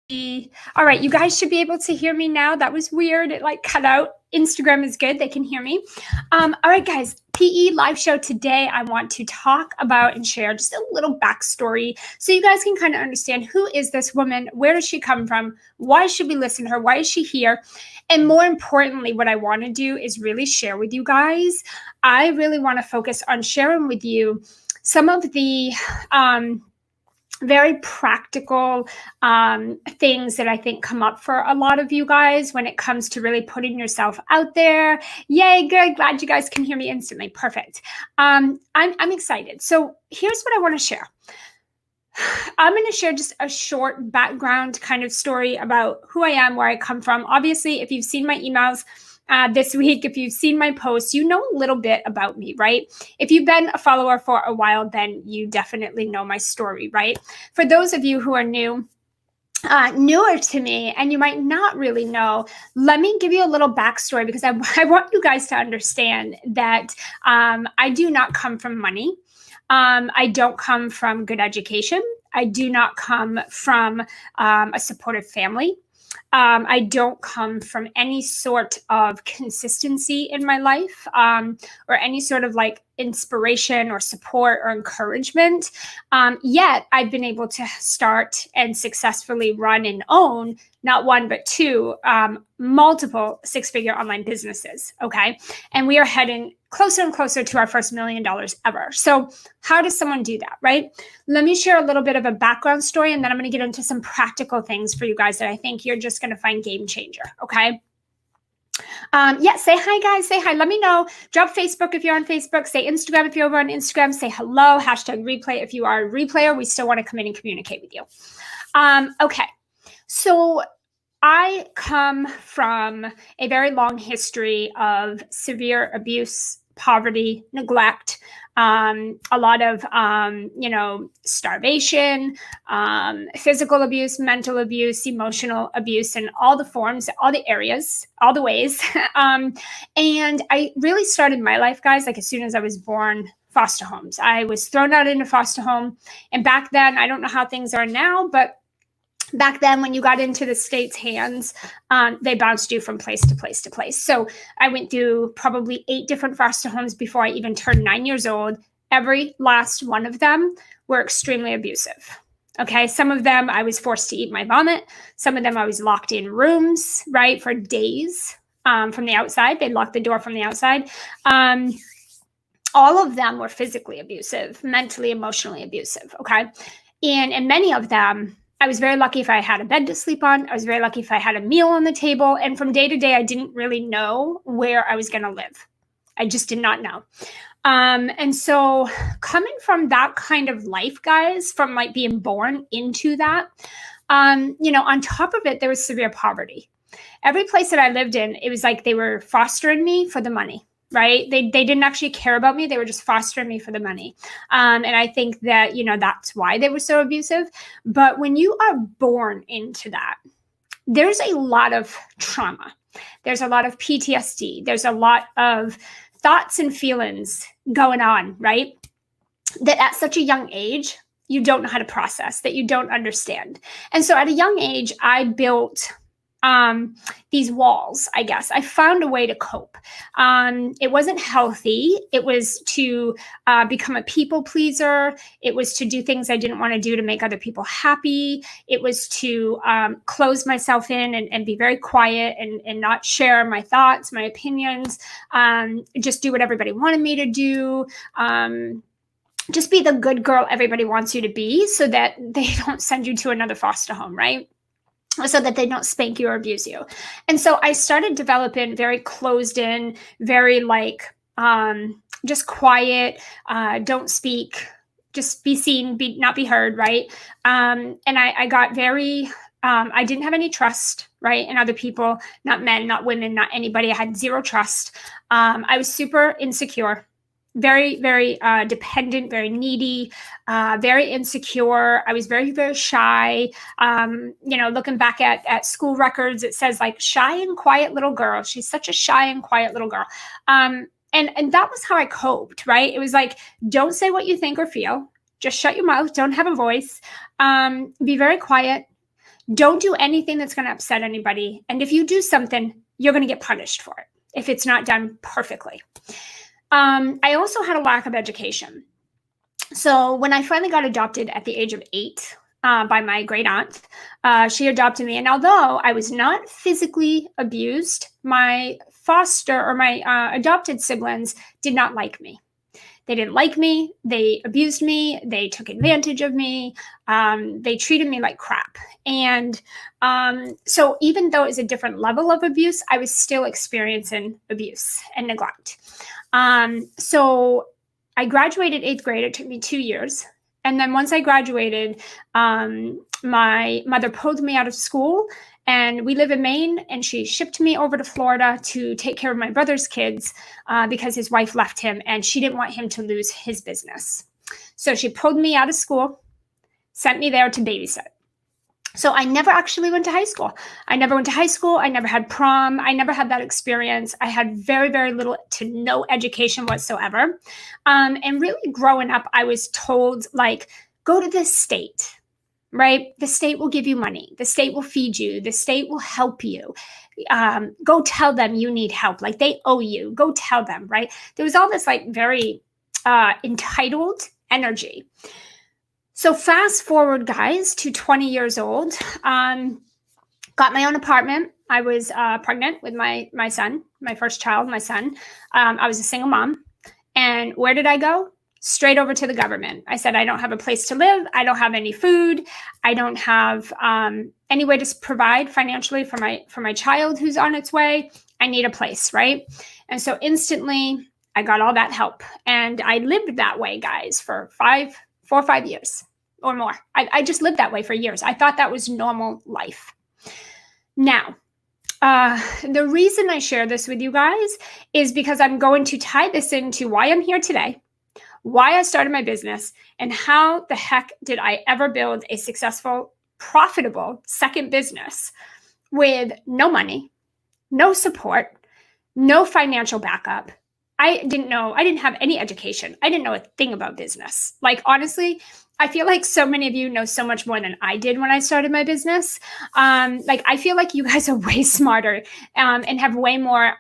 All right, you guys should be able to hear me now. That was weird. It like cut out. Instagram is good. They can hear me. All right, guys, PE live show today. I want to talk about and share just a little backstory so you guys can kind of understand who is this woman? Where does she come from? Why should we listen to her? Why is she here? And more importantly, what I want to do is really share with you guys. I really want to focus on sharing with you some of the very practical things that I think come up for a lot of you guys when it comes to really putting yourself out there. Yay, good. Glad you guys can hear me instantly. Perfect. I'm excited. So here's what I want to share. I'm going to share just a short background kind of story about who I am, where I come from. Obviously, if you've seen my emails this week, if you've seen my posts, you know a little bit about me, right? If you've been a follower for a while, then you definitely know my story, right? For those of you who are newer to me, and you might not really know, let me give you a little backstory because I want you guys to understand that I do not come from money. I don't come from good education. I do not come from a supportive family. I don't come from any sort of consistency in my life or any sort of like inspiration or support or encouragement. Yet I've been able to start and successfully run and own not one, but two multiple six-figure online businesses. Okay. And we are heading closer and closer to our first $1 million ever. So how does someone do that, right? Let me share a little bit of a background story, and then I'm going to get into some practical things for you guys that I think you're just going to find game changer. Okay. Yeah, say hi, guys. Say hi. Let me know. Drop Facebook if you're on Facebook. Say Instagram if you're over on Instagram. Say hello. Hashtag replay if you are a replayer. We still want to come in and communicate with you. Okay. So I come from a very long history of severe abuse, poverty, neglect, a lot of, starvation, physical abuse, mental abuse, emotional abuse, and all the forms, all the areas, all the ways. And I really started my life, guys, like as soon as I was born, foster homes. I was thrown out into foster home. And back then, I don't know how things are now, but back then, when you got into the state's hands, they bounced you from place to place to place. So I went through probably 8 different foster homes before I even turned 9 years old. Every last one of them were extremely abusive. Okay, some of them I was forced to eat my vomit. Some of them I was locked in rooms, right, for days from the outside. They locked the door from the outside. All of them were physically abusive, mentally, emotionally abusive. Okay, and many of them, I was very lucky if I had a bed to sleep on. I was very lucky if I had a meal on the table. And from day to day, I didn't really know where I was going to live. I just did not know. And so coming from that kind of life, guys, from like being born into that, on top of it, there was severe poverty. Every place that I lived in, it was like they were fostering me for the money. Right? They didn't actually care about me. They were just fostering me for the money. And I think that, that's why they were so abusive. But when you are born into that, there's a lot of trauma. There's a lot of PTSD. There's a lot of thoughts and feelings going on, right? That at such a young age, you don't know how to process, that you don't understand. And so at a young age, I built these walls, I guess. I found a way to cope. It wasn't healthy. It was to become a people pleaser. It was to do things I didn't want to do to make other people happy. It was to close myself in and be very quiet and not share my thoughts, my opinions, just do what everybody wanted me to do. Just be the good girl everybody wants you to be so that they don't send you to another foster home, right? So that they don't spank you or abuse you. And so I started developing very closed in, very like, just quiet, don't speak, just be seen, not be heard, right? And I got very, I didn't have any trust, right? In other people, not men, not women, not anybody. I had zero trust. I was super insecure. Very, very dependent, very needy, very insecure. I was very, very shy. Looking back at school records, it says like shy and quiet little girl. She's such a shy and quiet little girl. And that was how I coped, right? It was like, don't say what you think or feel. Just shut your mouth. Don't have a voice. Be very quiet. Don't do anything that's going to upset anybody. And if you do something, you're going to get punished for it if it's not done perfectly. I also had a lack of education. So when I finally got adopted at the age of 8 by my great aunt, she adopted me. And although I was not physically abused, my adopted siblings did not like me. They didn't like me. They abused me. They took advantage of me. They treated me like crap. And so even though it was a different level of abuse, I was still experiencing abuse and neglect. So I graduated 8th grade. It took me 2 years. And then once I graduated, my mother pulled me out of school, and we live in Maine, and she shipped me over to Florida to take care of my brother's kids because his wife left him and she didn't want him to lose his business. So she pulled me out of school, sent me there to babysit. So I never actually went to high school. I never went to high school. I never had prom. I never had that experience. I had very, very little to no education whatsoever. And really growing up, I was told, like, go to this state, right? The state will give you money. The state will feed you. The state will help you. Go tell them you need help. Like, they owe you. Go tell them, right? There was all this like very entitled energy. So fast forward, guys, to 20 years old, got my own apartment. I was pregnant with my son, my first child, my son. I was a single mom. And where did I go? Straight over to the government. I said, I don't have a place to live. I don't have any food. I don't have any way to provide financially for my child who's on its way. I need a place, right? And so instantly, I got all that help. And I lived that way, guys, for 4 or 5 years or more. I just lived that way for years. I thought that was normal life. Now, the reason I share this with you guys is because I'm going to tie this into why I'm here today, why I started my business, and how the heck did I ever build a successful, profitable second business with no money, no support, no financial backup. I didn't have any education. I didn't know a thing about business. Like, honestly, I feel like so many of you know so much more than I did when I started my business. Like, I feel like you guys are way smarter and have way more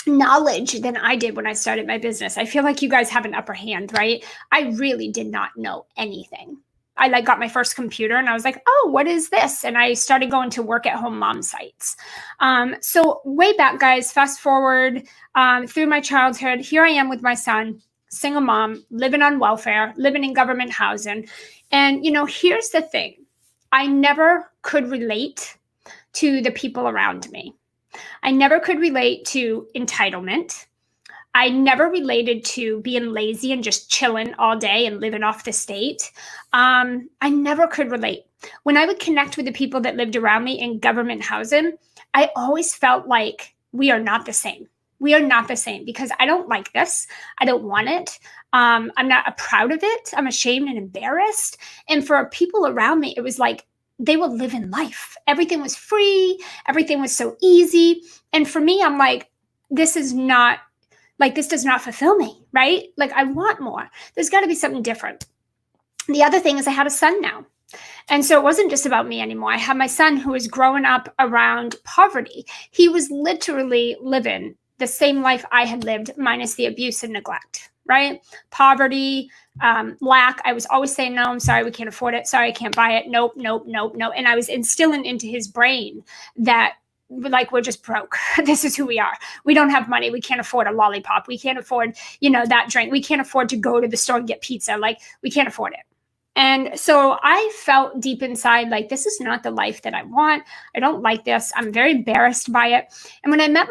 knowledge than I did when I started my business. I feel like you guys have an upper hand, right? I really did not know anything. I got my first computer and I was like, oh, what is this? And I started going to work at home mom sites. So way back, guys, fast forward through my childhood, here I am with my son, single mom, living on welfare, living in government housing. And, here's the thing. I never could relate to the people around me. I never could relate to entitlement. I never related to being lazy and just chilling all day and living off the state. I never could relate. When I would connect with the people that lived around me in government housing, I always felt like we are not the same. We are not the same because I don't like this. I don't want it. I'm not proud of it. I'm ashamed and embarrassed. And for people around me, it was like they were living life. Everything was free. Everything was so easy. And for me, I'm like, this does not fulfill me, right? Like, I want more. There's got to be something different. The other thing is I had a son now. And so it wasn't just about me anymore. I had my son who was growing up around poverty. He was literally living the same life I had lived, minus the abuse and neglect, right? Poverty, lack. I was always saying, no, I'm sorry, we can't afford it. Sorry, I can't buy it. Nope. And I was instilling into his brain that, like, we're just broke. This is who we are. We don't have money. We can't afford a lollipop. We can't afford, that drink. We can't afford to go to the store and get pizza. Like, we can't afford it. And so I felt deep inside, like, this is not the life that I want. I don't like this. I'm very embarrassed by it. And when I met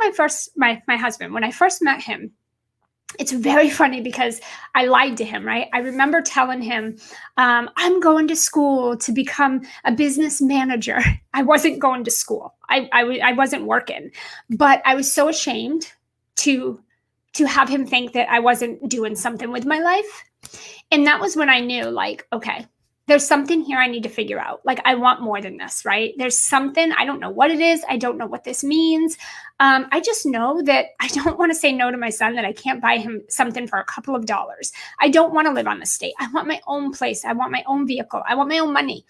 my husband, when I first met him, it's very funny because I lied to him, right? I remember telling him, I'm going to school to become a business manager. I wasn't going to school. I wasn't working, but I was so ashamed to have him think that I wasn't doing something with my life. And that was when I knew, like, okay, there's something here I need to figure out. Like, I want more than this, right? There's something, I don't know what it is. I don't know what this means. I just know that I don't want to say no to my son, that I can't buy him something for a couple of dollars. I don't want to live on the state. I want my own place. I want my own vehicle. I want my own money.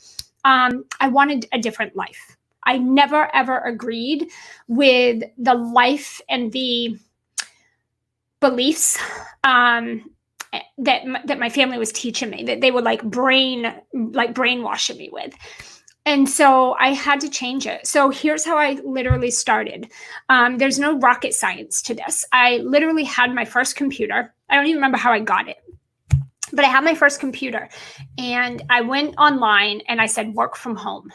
I wanted a different life. I never, ever agreed with the life and the beliefs that my family was teaching me, that they were brainwashing me with. And so I had to change it. So here's how I literally started. There's no rocket science to this. I literally had my first computer. I don't even remember how I got it, but I had my first computer and I went online and I said, work from home.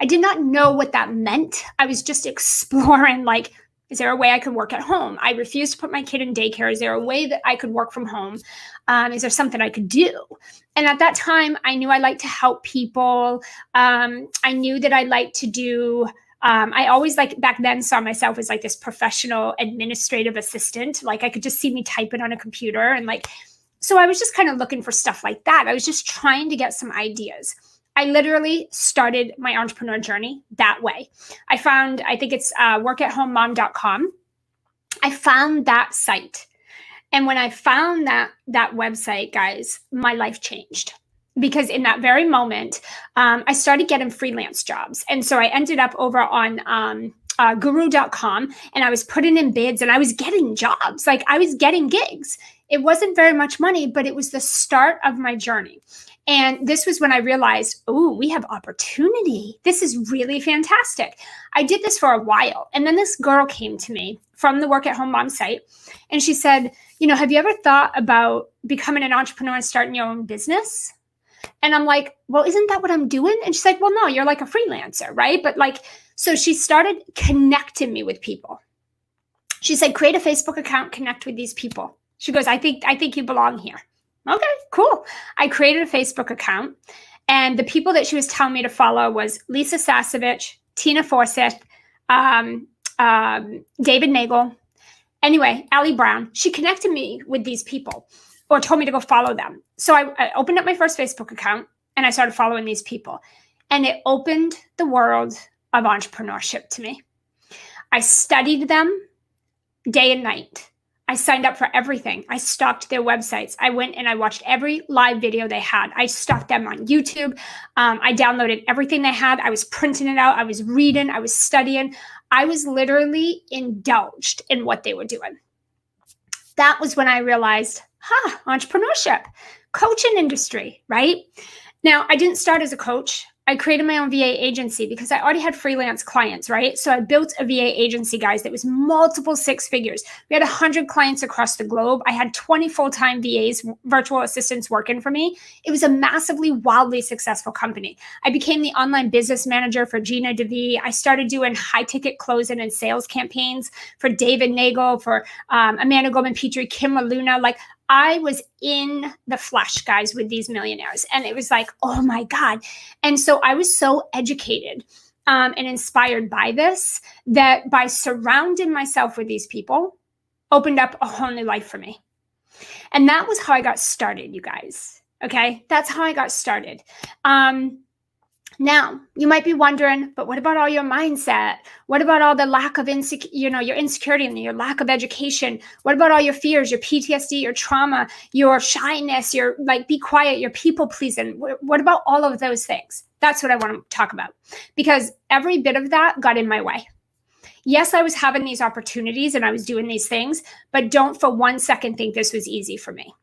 I did not know what that meant. I was just exploring, like, is there a way I could work at home? I refused to put my kid in daycare. Is there a way that I could work from home? Is there something I could do? And at that time, I knew I liked to help people. I knew that I liked to do, I always, like, back then saw myself as like this professional administrative assistant. Like, I could just see me typing on a computer. And like, so I was just kind of looking for stuff like that. I was just trying to get some ideas. I literally started my entrepreneur journey that way. I think it's workathomemom.com. I found that site. And when I found that website, guys, my life changed. Because in that very moment, I started getting freelance jobs. And so I ended up over on guru.com, and I was putting in bids and I was getting jobs. Like, I was getting gigs. It wasn't very much money, but it was the start of my journey. And this was when I realized, oh, we have opportunity. This is really fantastic. I did this for a while. And then this girl came to me from the Work at Home Mom site. And she said, have you ever thought about becoming an entrepreneur and starting your own business? And I'm like, well, isn't that what I'm doing? And she's like, well, no, you're like a freelancer, right? But like, so she started connecting me with people. She said, create a Facebook account, connect with these people. She goes, I think you belong here. Okay, cool. I created a Facebook account, and the people that she was telling me to follow was Lisa Sasevich, Tina Forsyth, David Nagel. Anyway, Allie Brown. She connected me with these people, or told me to go follow them. So I opened up my first Facebook account and I started following these people, and it opened the world of entrepreneurship to me. I studied them day and night. I signed up for everything. I stalked their websites. I went and I watched every live video they had. I stalked them on YouTube. I downloaded everything they had. I was printing it out. I was reading. I was studying. I was literally indulged in what they were doing. That was when I realized, entrepreneurship, coaching industry, right? Now, I didn't start as a coach. I created my own VA agency because I already had freelance clients, right? So I built a VA agency, guys, that was multiple six figures. We had 100 clients across the globe. I had 20 full-time VAs, virtual assistants, working for me. It was a massively, wildly successful company. I became the online business manager for Gina DeVee. I started doing high-ticket closing and sales campaigns for David Nagel, for Amanda Goldman-Petrie, Kim Luna. Like, I was in the flesh, guys, with these millionaires. And it was like, oh my God. And so I was so educated and inspired by this, that by surrounding myself with these people opened up a whole new life for me. And that was how I got started, you guys. Okay. That's how I got started. Now, you might be wondering, but what about all your mindset? What about all the lack of your insecurity and your lack of education? What about all your fears, your PTSD, your trauma, your shyness, your be quiet, your people pleasing? What about all of those things? That's what I want to talk about, because every bit of that got in my way. Yes, I was having these opportunities and I was doing these things, but don't for one second think this was easy for me.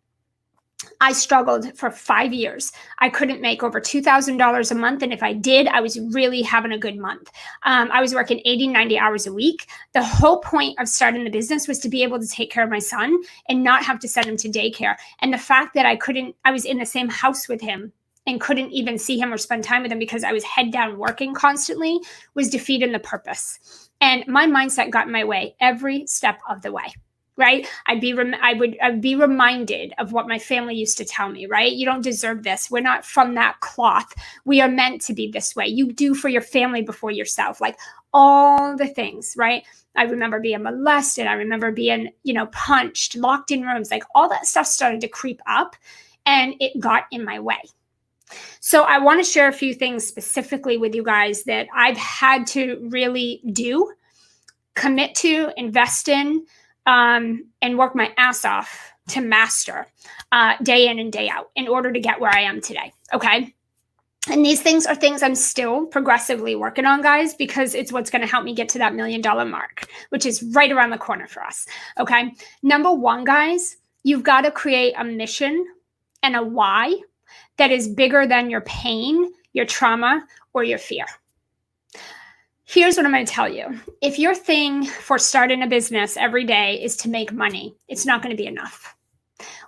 I struggled for 5 years. I couldn't make over $2,000 a month. And if I did, I was really having a good month. I was working 80, 90 hours a week. The whole point of starting the business was to be able to take care of my son and not have to send him to daycare. And the fact that I was in the same house with him and couldn't even see him or spend time with him because I was head down working constantly was defeating the purpose. And my mindset got in my way every step of the way. Right? I'd be reminded of what my family used to tell me, right? You don't deserve this. We're not from that cloth. We are meant to be this way. You do for your family before yourself, like all the things, right? I remember being molested. I remember being, punched, locked in rooms, like all that stuff started to creep up and it got in my way. So I want to share a few things specifically with you guys that I've had to really do, commit to, invest in, and work my ass off to master day in and day out in order to get where I am today. Okay. And these things are things I'm still progressively working on, guys, because it's what's going to help me get to that $1 million mark, which is right around the corner for us. Okay. Number one, guys, you've got to create a mission and a why that is bigger than your pain, your trauma, or your fear. Here's what I'm going to tell you. If your thing for starting a business every day is to make money, it's not going to be enough.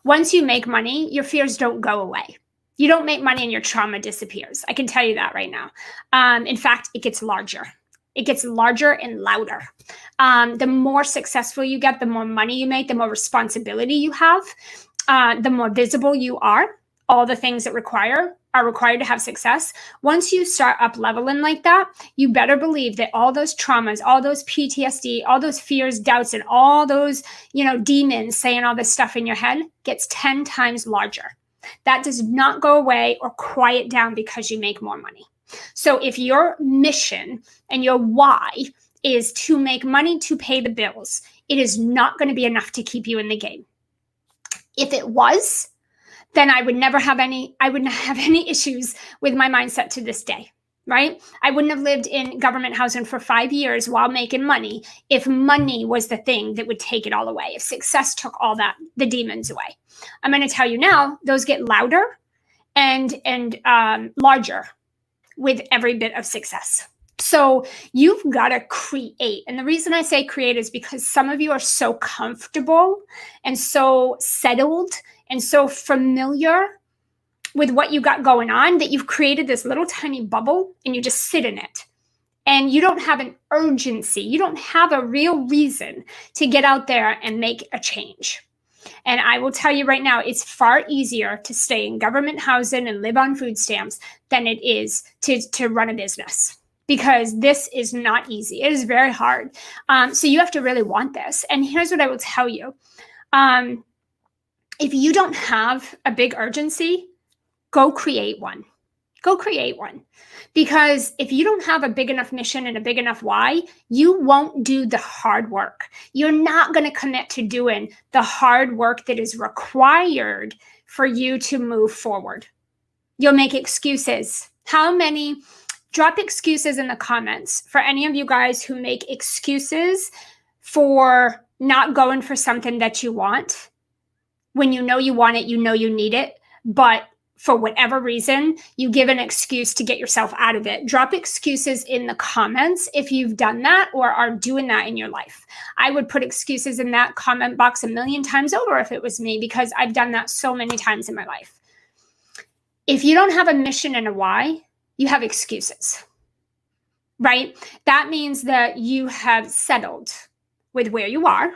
Once you make money, your fears don't go away. You don't make money and your trauma disappears. I can tell you that right now. In fact, it gets larger. It gets larger and louder. The more successful you get, the more money you make, the more responsibility you have, the more visible you are. All the things that are required to have success. Once you start up leveling like that, you better believe that all those traumas, all those PTSD, all those fears, doubts, and all those, demons saying all this stuff in your head gets 10 times larger. That does not go away or quiet down because you make more money. So if your mission and your why is to make money to pay the bills, it is not going to be enough to keep you in the game. If it was, then I wouldn't have any issues with my mindset to this day, right? I wouldn't have lived in government housing for 5 years while making money if money was the thing that would take it all away, if success took all the demons away. I'm going to tell you now, those get louder and larger with every bit of success. So you've got to create. And the reason I say create is because some of you are so comfortable and so settled and so familiar with what you got going on that you've created this little tiny bubble and you just sit in it. And you don't have an urgency. You don't have a real reason to get out there and make a change. And I will tell you right now, it's far easier to stay in government housing and live on food stamps than it is to run a business, because this is not easy. It is very hard. So you have to really want this. And here's what I will tell you. If you don't have a big urgency, go create one. Go create one. Because if you don't have a big enough mission and a big enough why, you won't do the hard work. You're not going to commit to doing the hard work that is required for you to move forward. You'll make excuses. Drop excuses in the comments for any of you guys who make excuses for not going for something that you want when you know you want it, you know you need it, but for whatever reason, you give an excuse to get yourself out of it. Drop excuses in the comments if you've done that or are doing that in your life. I would put excuses in that comment box 1,000,000 times over if it was me, because I've done that so many times in my life. If you don't have a mission and a why, you have excuses, right? That means that you have settled with where you are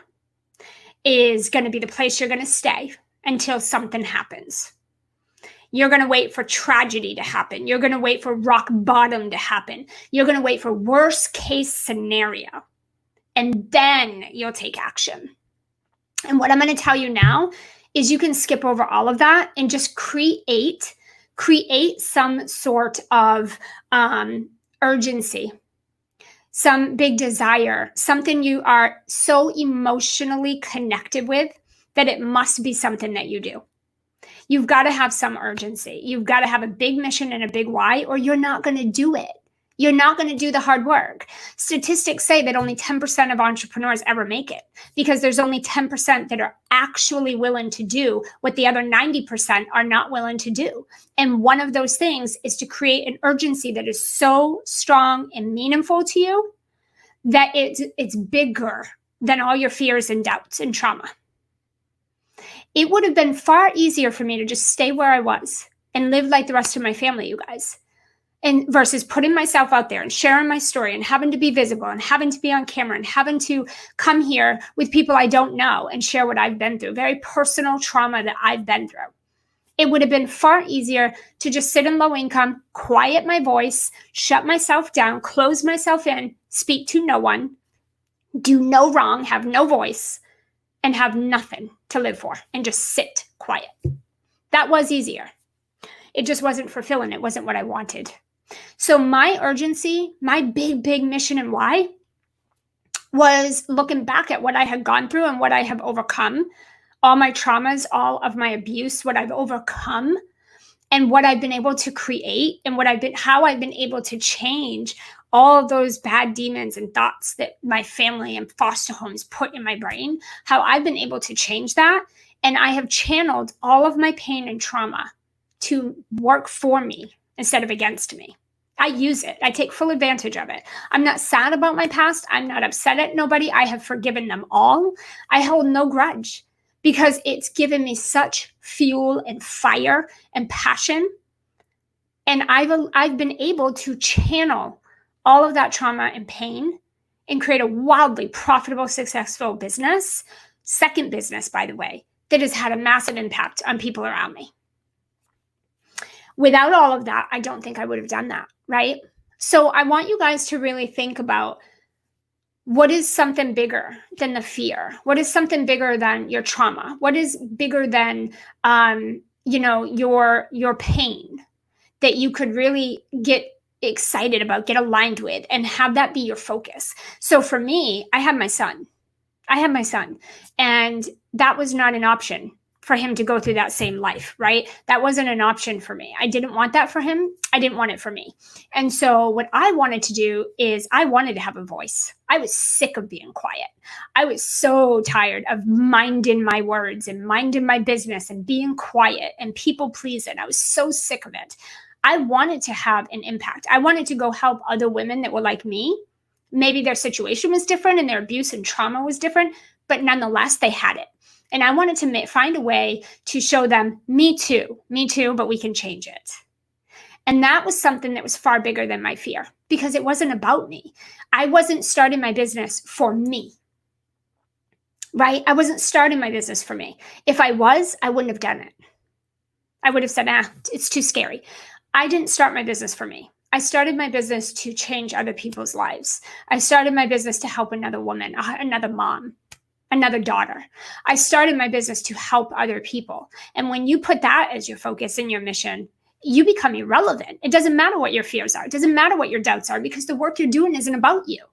is going to be the place you're going to stay until something happens. You're going to wait for tragedy to happen. You're going to wait for rock bottom to happen. You're going to wait for worst case scenario. And then you'll take action. And what I'm going to tell you now is you can skip over all of that and just create some sort of urgency, some big desire, something you are so emotionally connected with that it must be something that you do. You've got to have some urgency. You've got to have a big mission and a big why, or you're not going to do it. You're not going to do the hard work. Statistics say that only 10% of entrepreneurs ever make it, because there's only 10% that are actually willing to do what the other 90% are not willing to do. And one of those things is to create an urgency that is so strong and meaningful to you that it's bigger than all your fears and doubts and trauma. It would have been far easier for me to just stay where I was and live like the rest of my family, you guys, and versus putting myself out there and sharing my story and having to be visible and having to be on camera and having to come here with people I don't know and share what I've been through, very personal trauma that I've been through. It would have been far easier to just sit in low income, quiet my voice, shut myself down, close myself in, speak to no one, do no wrong, have no voice, and have nothing to live for and just sit quiet. That was easier. It just wasn't fulfilling. It wasn't what I wanted. So my urgency, my big mission and why was looking back at what I had gone through and what I have overcome, all my traumas, all of my abuse, what I've overcome, and what I've been able to create and how I've been able to change all of those bad demons and thoughts that my family and foster homes put in my brain, how I've been able to change that. And I have channeled all of my pain and trauma to work for me instead of against me. I use it. I take full advantage of it. I'm not sad about my past. I'm not upset at nobody. I have forgiven them all. I hold no grudge because it's given me such fuel and fire and passion. And I've been able to channel all of that trauma and pain and create a wildly profitable, successful business, second business, by the way, that has had a massive impact on people around me. Without all of that, I don't think I would have done that, right? So I want you guys to really think about what is something bigger than the fear? What is something bigger than your trauma? What is bigger than, your pain that you could really get excited about, get aligned with, and have that be your focus? So for me, I have my son, and that was not an option for him to go through that same life, right? That wasn't an option for me. I didn't want that for him. I didn't want it for me. And so what I wanted to do is I wanted to have a voice. I was sick of being quiet. I was so tired of minding my words and minding my business and being quiet and people pleasing. I was so sick of it. I wanted to have an impact. I wanted to go help other women that were like me. Maybe their situation was different and their abuse and trauma was different, but nonetheless, they had it. And I wanted to find a way to show them, me too, but we can change it. And that was something that was far bigger than my fear because it wasn't about me. I wasn't starting my business for me, right? I wasn't starting my business for me. If I was, I wouldn't have done it. I would have said, it's too scary. I didn't start my business for me. I started my business to change other people's lives. I started my business to help another woman, another mom, another daughter. I started my business to help other people. And when you put that as your focus and your mission, you become irrelevant. It doesn't matter what your fears are. It doesn't matter what your doubts are because the work you're doing isn't about you,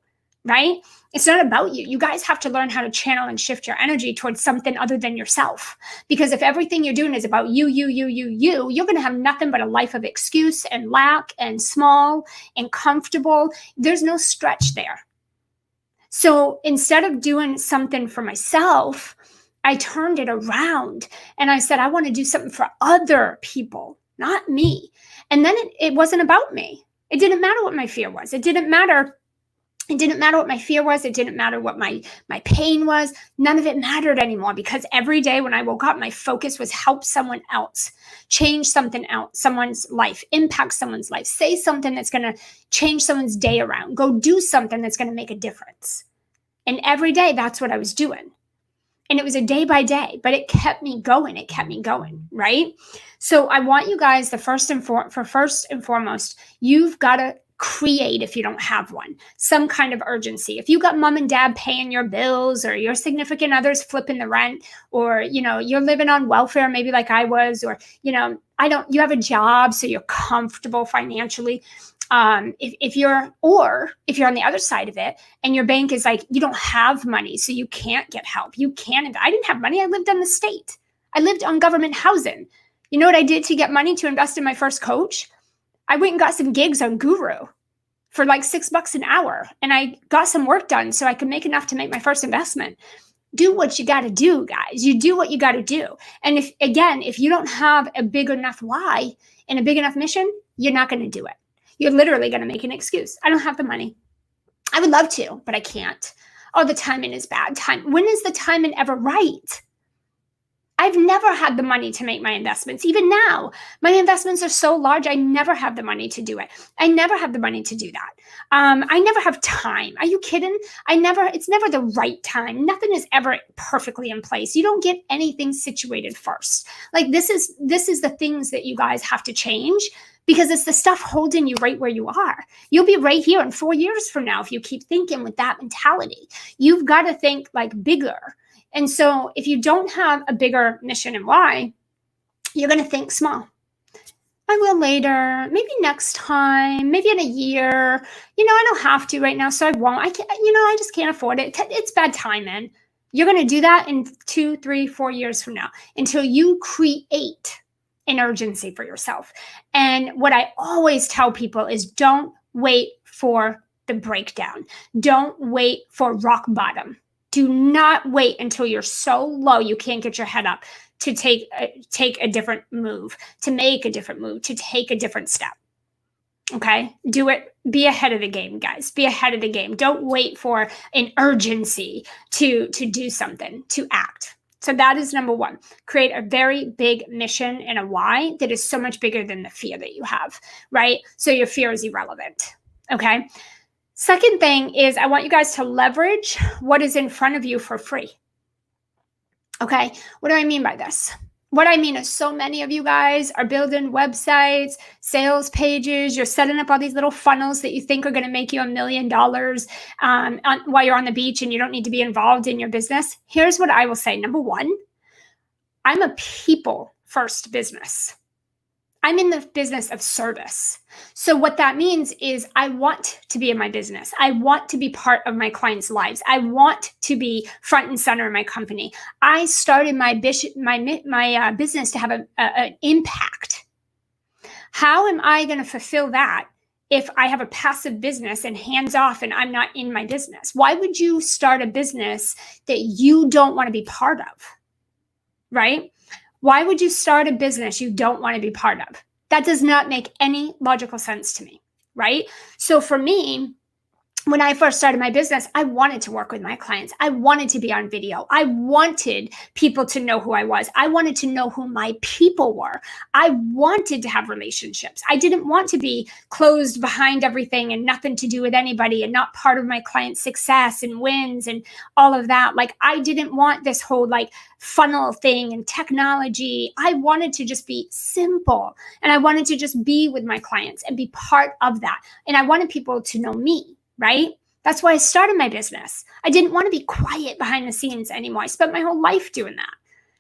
right? It's not about you. You guys have to learn how to channel and shift your energy towards something other than yourself. Because if everything you're doing is about you, you're going to have nothing but a life of excuse and lack and small and comfortable. There's no stretch there. So instead of doing something for myself, I turned it around and I said, I want to do something for other people, not me. And then it wasn't about me. It didn't matter what my fear was. It didn't matter what my fear was. It didn't matter what my pain was. None of it mattered anymore because every day when I woke up, my focus was help someone else, change something else, someone's life, impact someone's life, say something that's going to change someone's day around, go do something that's going to make a difference. And every day, that's what I was doing. And it was a day by day, but it kept me going. Right? So I want you guys, first and foremost, you've got to create, if you don't have one, some kind of urgency. If you got mom and dad paying your bills or your significant others flipping the rent, or, you're living on welfare, maybe like I was, or, you have a job, so you're comfortable financially. If you're on the other side of it and your bank is like, you don't have money, so you can't get help. I didn't have money. I lived on the state. I lived on government housing. You know what I did to get money to invest in my first coach? I went and got some gigs on Guru for like $6 an hour. And I got some work done so I could make enough to make my first investment. Do what you got to do, guys. You do what you got to do. And if you don't have a big enough why and a big enough mission, you're not going to do it. You're literally going to make an excuse. I don't have the money. I would love to, but I can't. Oh, the timing is bad. When is the timing ever right? I've never had the money to make my investments. Even now, my investments are so large, I never have the money to do it. I never have the money to do that. I never have time. Are you kidding? It's never the right time. Nothing is ever perfectly in place. You don't get anything situated first. Like this is the things that you guys have to change because it's the stuff holding you right where you are. You'll be right here in 4 years from now if you keep thinking with that mentality. You've got to think like bigger. And so if you don't have a bigger mission and why, you're going to think small. I will later, maybe next time, maybe in a year. I don't have to right now, so I won't. I just can't afford it. It's bad timing. You're going to do that in 2, 3, 4 years from now until you create an urgency for yourself. And what I always tell people is don't wait for the breakdown. Don't wait for rock bottom. Do not wait until you're so low you can't get your head up to take a different move, to make a different move, to take a different step. Okay? Do it. Be ahead of the game, guys. Be ahead of the game. Don't wait for an urgency to do something, to act. So that is number one. Create a very big mission and a why that is so much bigger than the fear that you have, right? So your fear is irrelevant. Okay? Second thing is I want you guys to leverage what is in front of you for free. Okay? What do I mean by this? What I mean is so many of you guys are building websites, sales pages. You're setting up all these little funnels that you think are going to make you $1 million while you're on the beach and you don't need to be involved in your business. Here's what I will say. Number one, I'm a people first business. I'm in the business of service. So what that means is I want to be in my business. I want to be part of my clients' lives. I want to be front and center in my company. I started my business to have an impact. How am I going to fulfill that if I have a passive business and hands off and I'm not in my business? Why would you start a business that you don't want to be part of? Right? Why would you start a business you don't want to be part of? That does not make any logical sense to me, right? So for me, when I first started my business, I wanted to work with my clients. I wanted to be on video. I wanted people to know who I was. I wanted to know who my people were. I wanted to have relationships. I didn't want to be closed behind everything and nothing to do with anybody and not part of my client's success and wins and all of that. Like I didn't want this whole like funnel thing and technology. I wanted to just be simple and I wanted to just be with my clients and be part of that. And I wanted people to know me. Right? That's why I started my business. I didn't want to be quiet behind the scenes anymore. I spent my whole life doing that,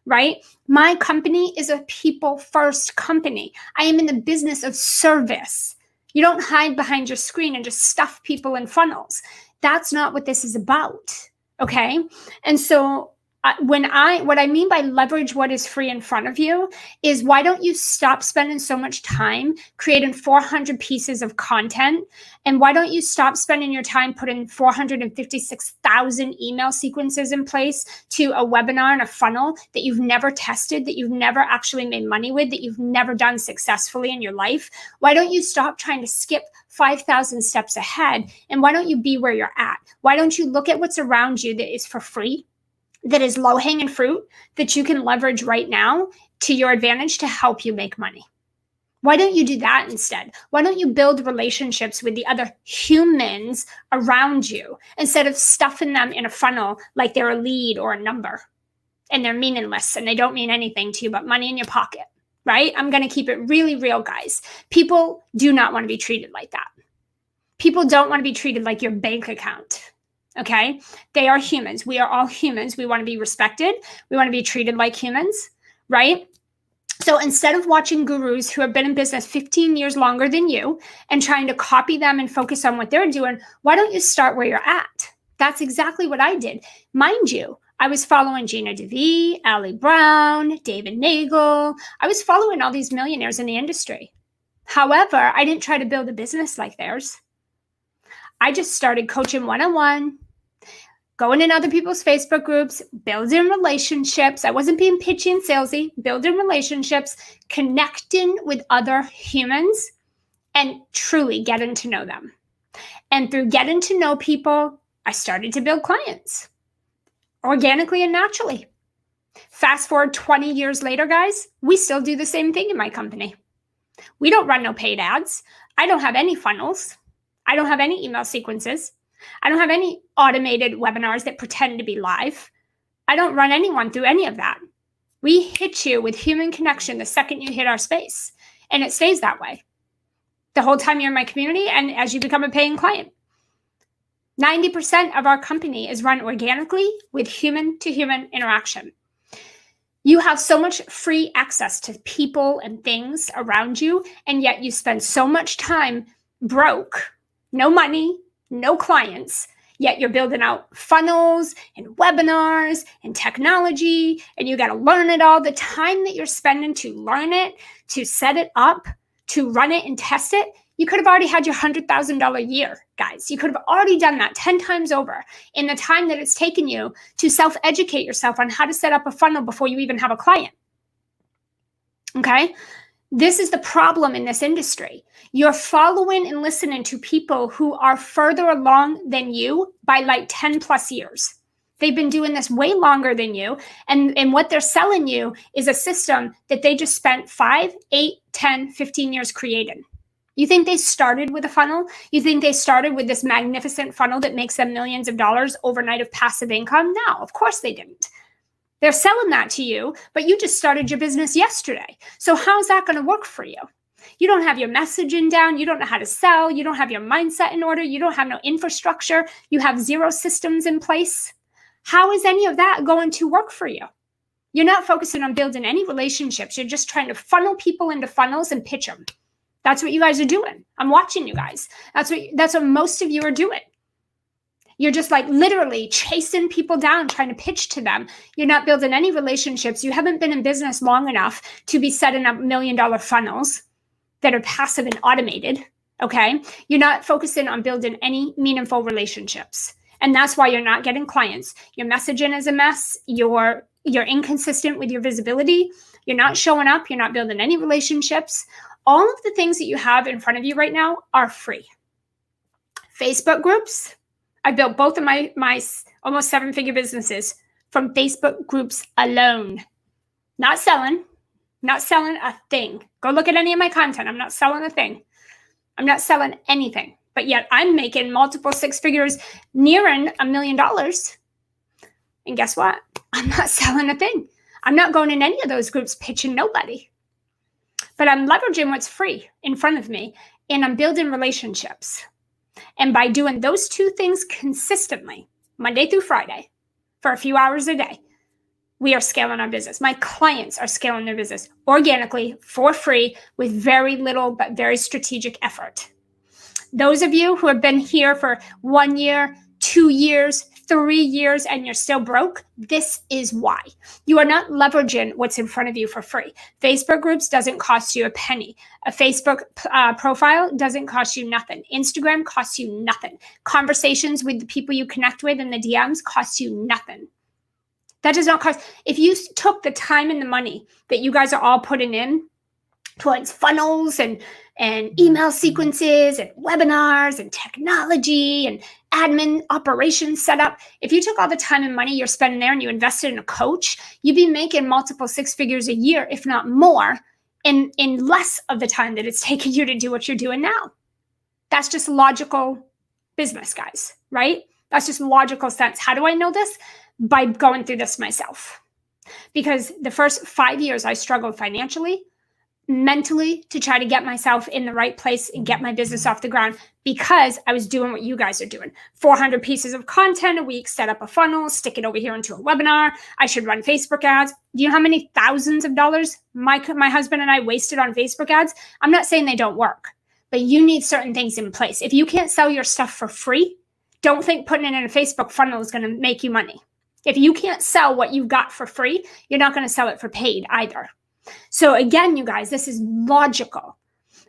right? My company is a people first company. I am in the business of service. You don't hide behind your screen and just stuff people in funnels. That's not what this is about. Okay. And so what I mean by leverage what is free in front of you is why don't you stop spending so much time creating 400 pieces of content? And why don't you stop spending your time putting 456,000 email sequences in place to a webinar and a funnel that you've never tested, that you've never actually made money with, that you've never done successfully in your life? Why don't you stop trying to skip 5,000 steps ahead? And why don't you be where you're at? Why don't you look at what's around you that is for free, that is low-hanging fruit that you can leverage right now to your advantage to help you make money? Why don't you do that instead? Why don't you build relationships with the other humans around you instead of stuffing them in a funnel like they're a lead or a number and they're meaningless and they don't mean anything to you but money in your pocket, right? I'm going to keep it really real, guys. People do not want to be treated like that. People don't want to be treated like your bank account. Okay? They are humans. We are all humans. We want to be respected. We want to be treated like humans, right? So instead of watching gurus who have been in business 15 years longer than you and trying to copy them and focus on what they're doing, why don't you start where you're at? That's exactly what I did. Mind you, I was following Gina DeVee, Ali Brown, David Nagel. I was following all these millionaires in the industry. However, I didn't try to build a business like theirs. I just started coaching one-on-one, going in other people's Facebook groups, building relationships. I wasn't being pitchy and salesy, building relationships, connecting with other humans, and truly getting to know them. And through getting to know people, I started to build clients organically and naturally. Fast forward 20 years later, guys, we still do the same thing in my company. We don't run no paid ads. I don't have any funnels. I don't have any email sequences. I don't have any automated webinars that pretend to be live. I don't run anyone through any of that. We hit you with human connection the second you hit our space, and it stays that way the whole time you're in my community and as you become a paying client. 90% of our company is run organically with human-to-human interaction. You have so much free access to people and things around you, and yet you spend so much time broke, no money, no clients, Yet you're building out funnels and webinars and technology, and you got to learn it all. The time that you're spending to learn it, to set it up, to run it and test it, you could have already had your $100,000 year, guys. You could have already done that 10 times over in the time that it's taken you to self-educate yourself on how to set up a funnel before you even have a client. Okay? This is the problem in this industry. You're following and listening to people who are further along than you by like 10 plus years. They've been doing this way longer than you. And what they're selling you is a system that they just spent 5, 8, 10, 15 years creating. You think they started with a funnel? You think they started with this magnificent funnel that makes them millions of dollars overnight of passive income? No, of course they didn't. They're selling that to you, but you just started your business yesterday. So how's that going to work for you? You don't have your messaging down. You don't know how to sell. You don't have your mindset in order. You don't have no infrastructure. You have 0 systems in place. How is any of that going to work for you? You're not focusing on building any relationships. You're just trying to funnel people into funnels and pitch them. That's what you guys are doing. I'm watching you guys. That's what most of you are doing. You're just like literally chasing people down, trying to pitch to them. You're not building any relationships. You haven't been in business long enough to be setting up $1 million funnels that are passive and automated, okay? You're not focusing on building any meaningful relationships. And that's why you're not getting clients. Your messaging is a mess. You're inconsistent with your visibility. You're not showing up. You're not building any relationships. All of the things that you have in front of you right now are free. Facebook groups. I built both of my almost 7-figure businesses from Facebook groups alone. Not selling a thing. Go look at any of my content. I'm not selling a thing. I'm not selling anything. But yet I'm making multiple 6 figures, nearing $1 million. And guess what? I'm not selling a thing. I'm not going in any of those groups pitching nobody. But I'm leveraging what's free in front of me, and I'm building relationships. And by doing those 2 things consistently, Monday through Friday, for a few hours a day, we are scaling our business. My clients are scaling their business organically, for free, with very little but very strategic effort. Those of you who have been here for 1 year, 2 years, 3 years, and you're still broke, this is why. You are not leveraging what's in front of you for free. Facebook groups doesn't cost you a penny. A Facebook profile doesn't cost you nothing. Instagram costs you nothing. Conversations with the people you connect with in the DMs cost you nothing. That does not cost. If you took the time and the money that you guys are all putting in towards funnels and email sequences and webinars and technology and admin operations setup, if you took all the time and money you're spending there and you invested in a coach, you'd be making multiple 6 figures a year, if not more, in less of the time that it's taken you to do what you're doing now. That's just logical business, guys, right? That's just logical sense. How do I know this? By going through this myself. Because the first 5 years I struggled financially, mentally, to try to get myself in the right place and get my business off the ground, because I was doing what you guys are doing. 400 pieces of content a week, set up a funnel, stick it over here into a webinar. I should run Facebook ads. Do you know how many thousands of dollars my husband and I wasted on Facebook ads? I'm not saying they don't work, but you need certain things in place. If you can't sell your stuff for free, don't think putting it in a Facebook funnel is going to make you money. If you can't sell what you've got for free, you're not going to sell it for paid either. So again, you guys, this is logical,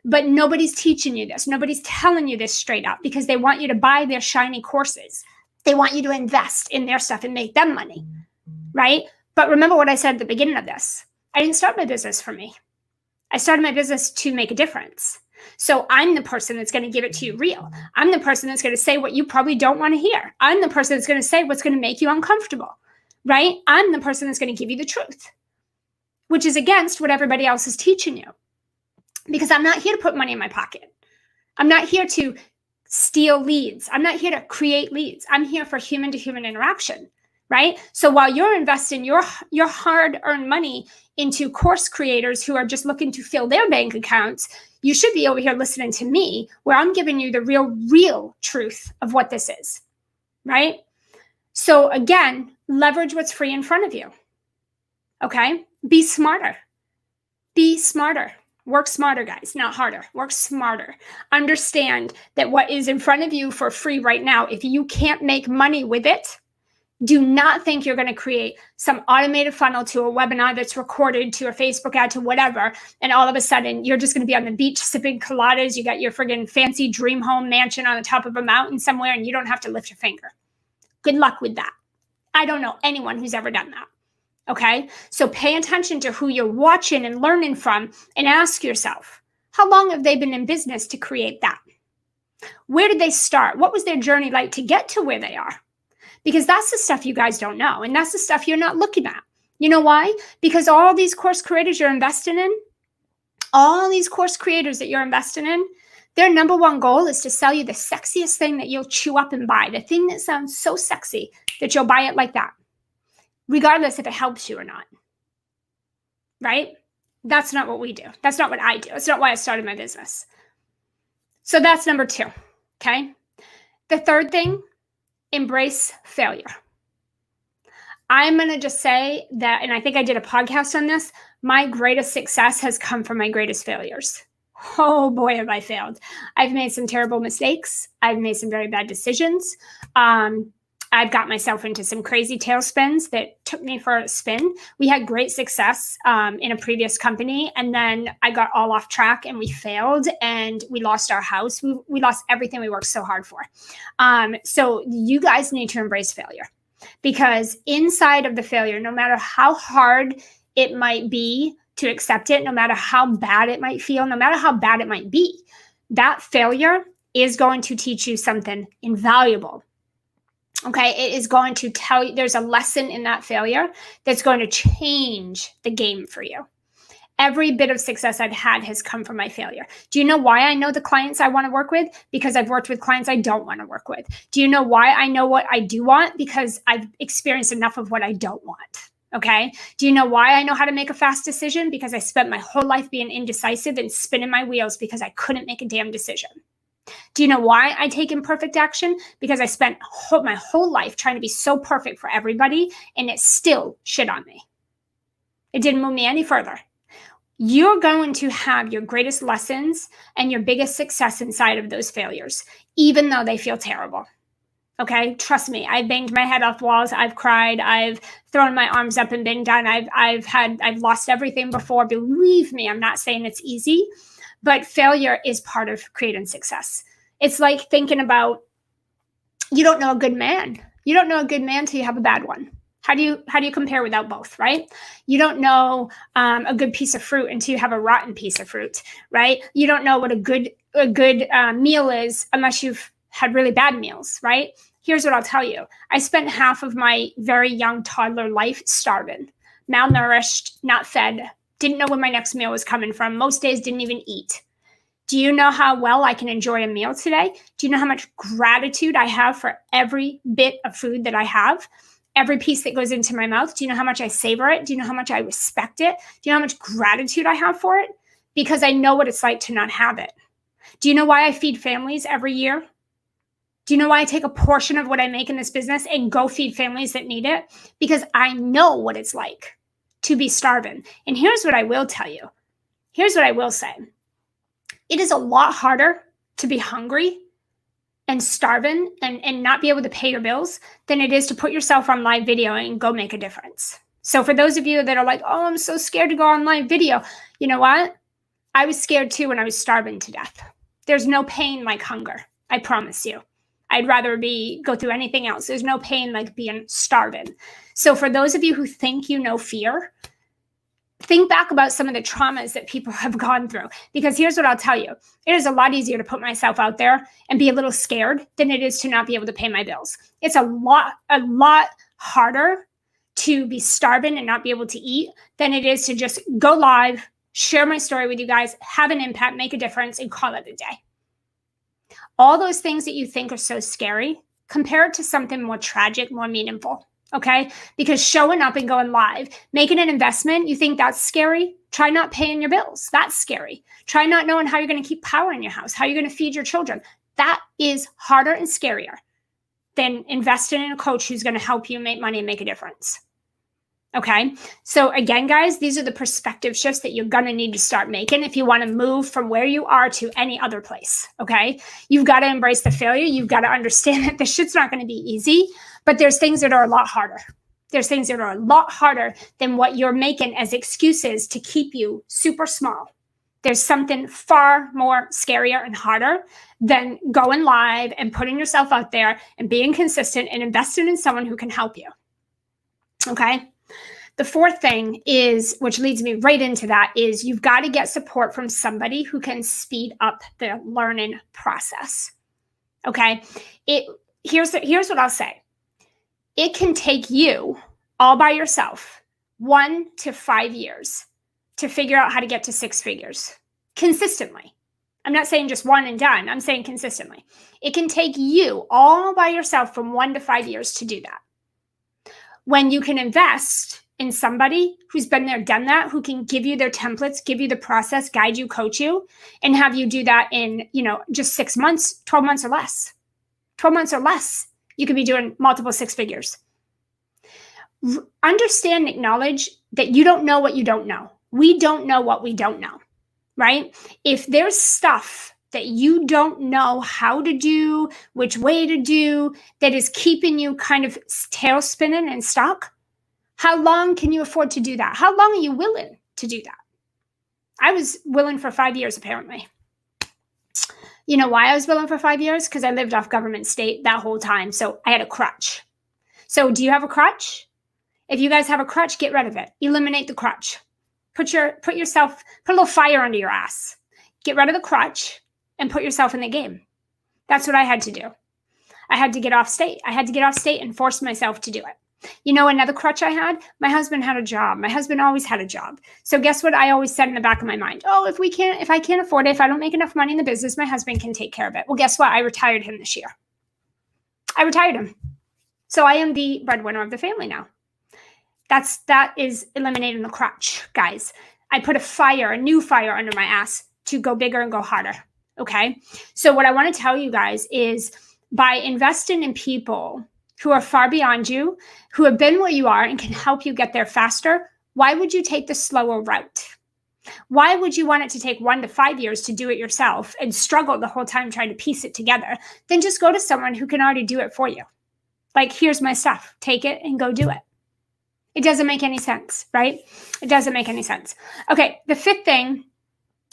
but nobody's teaching you this. Nobody's telling you this straight up because they want you to buy their shiny courses. They want you to invest in their stuff and make them money, right? But remember what I said at the beginning of this. I didn't start my business for me. I started my business to make a difference. So I'm the person that's going to give it to you real. I'm the person that's going to say what you probably don't want to hear. I'm the person that's going to say what's going to make you uncomfortable, right? I'm the person that's going to give you the truth, which is against what everybody else is teaching you. Because I'm not here to put money in my pocket. I'm not here to steal leads. I'm not here to create leads. I'm here for human-to-human interaction, right? So while you're investing your hard-earned money into course creators who are just looking to fill their bank accounts, you should be over here listening to me, where I'm giving you the real truth of what this is, right? So again, leverage what's free in front of you, okay? Be smarter. Be smarter, Work smarter, guys, not harder. Work smarter. Understand that what is in front of you for free right now, if you can't make money with it, do not think you're going to create some automated funnel to a webinar that's recorded to a Facebook ad to whatever. And all of a sudden you're just going to be on the beach sipping coladas. You got your friggin' fancy dream home mansion on the top of a mountain somewhere and you don't have to lift your finger. Good luck with that. I don't know anyone who's ever done that. Okay. So pay attention to who you're watching and learning from and ask yourself, how long have they been in business to create that? Where did they start? What was their journey like to get to where they are? Because that's the stuff you guys don't know. And that's the stuff you're not looking at. You know why? Because all these course creators you're investing in, all these course creators that you're investing in, their number one goal is to sell you the sexiest thing that you'll chew up and buy. The thing that sounds so sexy that you'll buy it like that, regardless if it helps you or not. Right? That's not what we do. That's not what I do. That's not why I started my business. So that's number 2. Okay. The third thing, embrace failure. I'm going to just say that, and I think I did a podcast on this, my greatest success has come from my greatest failures. Oh boy, have I failed. I've made some terrible mistakes. I've made some very bad decisions. I've got myself into some crazy tailspins that took me for a spin. We had great success in a previous company, and then I got all off track and we failed and we lost our house. We lost everything we worked so hard for. So you guys need to embrace failure, because inside of the failure, no matter how hard it might be to accept it, no matter how bad it might feel, no matter how bad it might be, that failure is going to teach you something invaluable. Okay, it is going to tell you, there's a lesson in that failure that's going to change the game for you. Every bit of success I've had has come from my failure. Do you know why I know the clients I want to work with? Because I've worked with clients I don't want to work with. Do you know why I know what I do want? Because I've experienced enough of what I don't want. Okay. Do you know why I know how to make a fast decision? Because I spent my whole life being indecisive and spinning my wheels because I couldn't make a damn decision. Do you know why I take imperfect action? Because I spent my whole life trying to be so perfect for everybody, and it still shit on me. It didn't move me any further. You're going to have your greatest lessons and your biggest success inside of those failures, even though they feel terrible. Okay, trust me. I've banged my head off walls. I've cried. I've thrown my arms up and been done. I've lost everything before. Believe me, I'm not saying it's easy, but failure is part of creating success. It's like thinking about, you don't know a good man. You don't know a good man till you have a bad one. How do you compare without both, right? You don't know a good piece of fruit until you have a rotten piece of fruit, right? You don't know what a good meal is unless you've had really bad meals, right? Here's what I'll tell you. I spent half of my very young toddler life starving, malnourished, not fed, didn't know when my next meal was coming from. Most days didn't even eat. Do you know how well I can enjoy a meal today? Do you know how much gratitude I have for every bit of food that I have? Every piece that goes into my mouth? Do you know how much I savor it? Do you know how much I respect it? Do you know how much gratitude I have for it? Because I know what it's like to not have it. Do you know why I feed families every year? Do you know why I take a portion of what I make in this business and go feed families that need it? Because I know what it's like to be starving. And here's what I will tell you. Here's what I will say. It is a lot harder to be hungry and starving and not be able to pay your bills than it is to put yourself on live video and go make a difference. So for those of you that are like, oh, I'm so scared to go on live video. You know what? I was scared too when I was starving to death. There's no pain like hunger. I promise you. I'd rather go through anything else. There's no pain like being starving. So for those of you who think you know fear, think back about some of the traumas that people have gone through. Because here's what I'll tell you. It is a lot easier to put myself out there and be a little scared than it is to not be able to pay my bills. It's a lot harder to be starving and not be able to eat than it is to just go live, share my story with you guys, have an impact, make a difference, and call it a day. All those things that you think are so scary, compare it to something more tragic, more meaningful. Okay? Because showing up and going live, making an investment, you think that's scary? Try not paying your bills. That's scary. Try not knowing how you're going to keep power in your house, how you're going to feed your children. That is harder and scarier than investing in a coach who's going to help you make money and make a difference. Okay. So again, guys, these are the perspective shifts that you're going to need to start making if you want to move from where you are to any other place. Okay. You've got to embrace the failure. You've got to understand that this shit's not going to be easy, but there's things that are a lot harder. There's things that are a lot harder than what you're making as excuses to keep you super small. There's something far more scarier and harder than going live and putting yourself out there and being consistent and investing in someone who can help you. Okay. The fourth thing is, which leads me right into that, is you've got to get support from somebody who can speed up the learning process. Okay. Here's what I'll say. It can take you all by yourself 1 to 5 years to figure out how to get to 6 figures consistently. I'm not saying just one and done. I'm saying consistently. It can take you all by yourself from 1 to 5 years to do that. When you can invest in somebody who's been there, done that, who can give you their templates, give you the process, guide you, coach you, and have you do that in, just 6 months, 12 months or less. 12 months or less, you could be doing multiple 6 figures. Understand and acknowledge that you don't know what you don't know. We don't know what we don't know, right? If there's stuff that you don't know how to do, which way to do, that is keeping you kind of tail spinning and stuck, how long can you afford to do that? How long are you willing to do that? I was willing for 5 years, apparently. You know why I was willing for 5 years? Because I lived off government state that whole time. So I had a crutch. So do you have a crutch? If you guys have a crutch, get rid of it. Eliminate the crutch. Put a little fire under your ass. Get rid of the crutch and put yourself in the game. That's what I had to do. I had to get off state. I had to get off state and force myself to do it. You know, another crutch I had, my husband had a job. My husband always had a job. So guess what I always said in the back of my mind? Oh, if I can't afford it, if I don't make enough money in the business, my husband can take care of it. Well, guess what? I retired him this year. I retired him. So I am the breadwinner of the family now. That is eliminating the crutch, guys. I put a new fire under my ass to go bigger and go harder. Okay. So what I want to tell you guys is by investing in people who are far beyond you, who have been where you are and can help you get there faster, why would you take the slower route? Why would you want it to take 1 to 5 years to do it yourself and struggle the whole time trying to piece it together? Then just go to someone who can already do it for you. Like, here's my stuff. Take it and go do it. It doesn't make any sense, right? It doesn't make any sense. Okay, the fifth thing,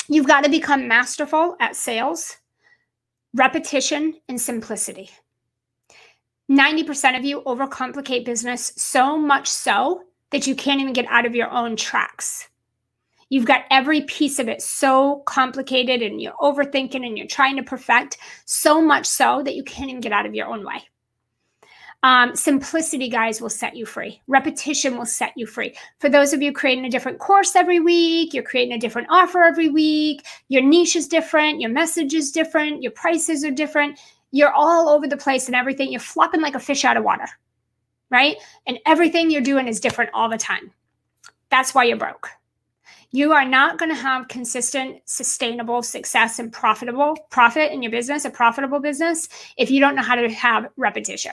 you've got to become masterful at sales, repetition, and simplicity. 90% of you overcomplicate business so much so that you can't even get out of your own tracks. You've got every piece of it so complicated and you're overthinking and you're trying to perfect so much so that you can't even get out of your own way. Simplicity, guys, will set you free. Repetition will set you free. For those of you creating a different course every week, you're creating a different offer every week, your niche is different, your message is different, your prices are different. You're all over the place and everything. You're flopping like a fish out of water, right? And everything you're doing is different all the time. That's why you're broke. You are not going to have consistent, sustainable success and profit in your business, a profitable business, if you don't know how to have repetition.